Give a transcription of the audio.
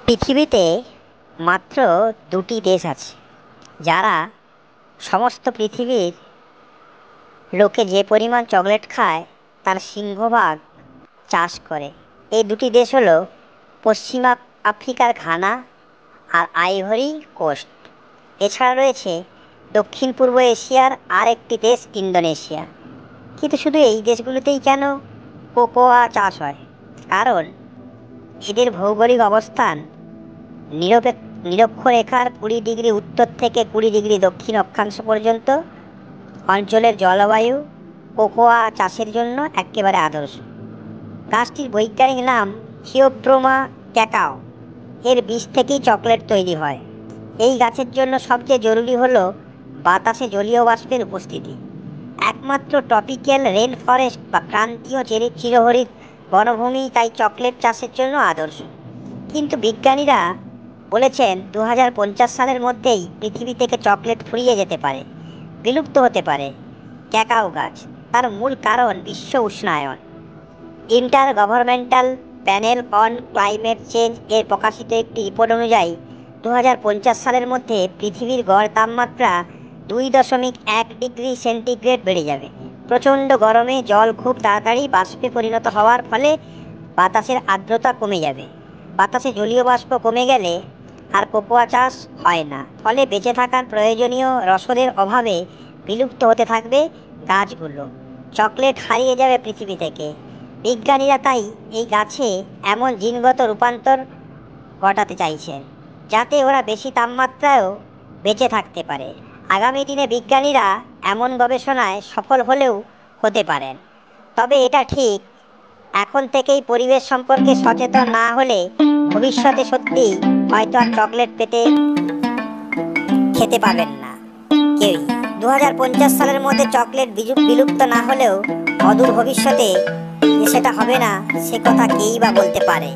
পৃথিবীতে মাত্র দুটি দেশ আছে যারা সমস্ত পৃথিবীর লোকে যে পরিমাণ চকলেট খায় তার সিংহভাগ চাষ করে। এই দুটি দেশ হলো পশ্চিম আফ্রিকার ঘানা আর আইভরি কোস্ট। এছাড়া রয়েছে দক্ষিণ পূর্ব এশিয়ার আর একটি দেশ ইন্দোনেশিয়া। কিন্তু শুধু এই দেশগুলোতেই কেন কোকোয়া চাষ হয়? কারণ এদের ভৌগোলিক অবস্থান নিরক্ষরেখার 20 ডিগ্রি উত্তর থেকে 20 ডিগ্রি দক্ষিণ অক্ষাংশ পর্যন্ত অঞ্চলের জলবায়ু কোকোয়া চাষের জন্য একেবারে আদর্শ। গাছটির বৈজ্ঞানিক নাম থিওব্রোমা ক্যাকাও। এর বীজ থেকেই চকলেট তৈরি হয়। এই গাছের জন্য সবচেয়ে জরুরি হলো বাতাসে জলীয় বাষ্পের উপস্থিতি। একমাত্র ট্রপিক্যাল রেন ফরেস্ট বা ক্রান্তীয় চিরহরিৎ বনভূমি তাই চকলেট চাষের জন্য আদর্শ। কিন্তু বিজ্ঞানীরা বলেছেন 2050 সালের মধ্যেই পৃথিবী থেকে চকলেট ফুরিয়ে যেতে পারে, বিলুপ্ত হতে পারে ক্যাকাও গাছ। তার মূল কারণ বিশ্ব উষ্ণায়ন। Inter governmental panel on climate change এর প্রকাশিত একটি রিপোর্ট অনুযায়ী 2050 সালের মধ্যে পৃথিবীর গড় তাপমাত্রা 2.1 ডিগ্রি সেন্টিগ্রেড বেড়ে যাবে। প্রচণ্ড গরমে জল খুব তাড়াতাড়ি বাষ্পে পরিণত হওয়ার ফলে বাতাসের আর্দ্রতা কমে যাবে। বাতাসে জলীয় বাষ্প কমে গেলে আর কোকোয়া চাষ হয় না, ফলে বেঁচে থাকার প্রয়োজনীয় রসদের অভাবে বিলুপ্ত হতে থাকবে গাছগুলো। চকলেট হারিয়ে যাবে পৃথিবী থেকে। বিজ্ঞানীরা তাই এই গাছে এমন জিনগত রূপান্তর ঘটাতে চাইছেন যাতে ওরা বেশি তাপমাত্রায়ও বেঁচে থাকতে পারে। আগামী দিনে বিজ্ঞানীরা এমন গবেষণায় সফল হলেও হতে পারেন। তবে এটা ঠিক, এখন থেকেই পরিবেশ সম্পর্কে সচেতন না হলে ভবিষ্যতে সত্যি হয়তো আর চকলেট খেতে পাবেন না কেউই। 2050 সালের মধ্যে চকলেট বিলুপ্ত না হলেও অদূর ভবিষ্যতে যে সেটা হবে না সে কথা কেই বা বলতে পারে।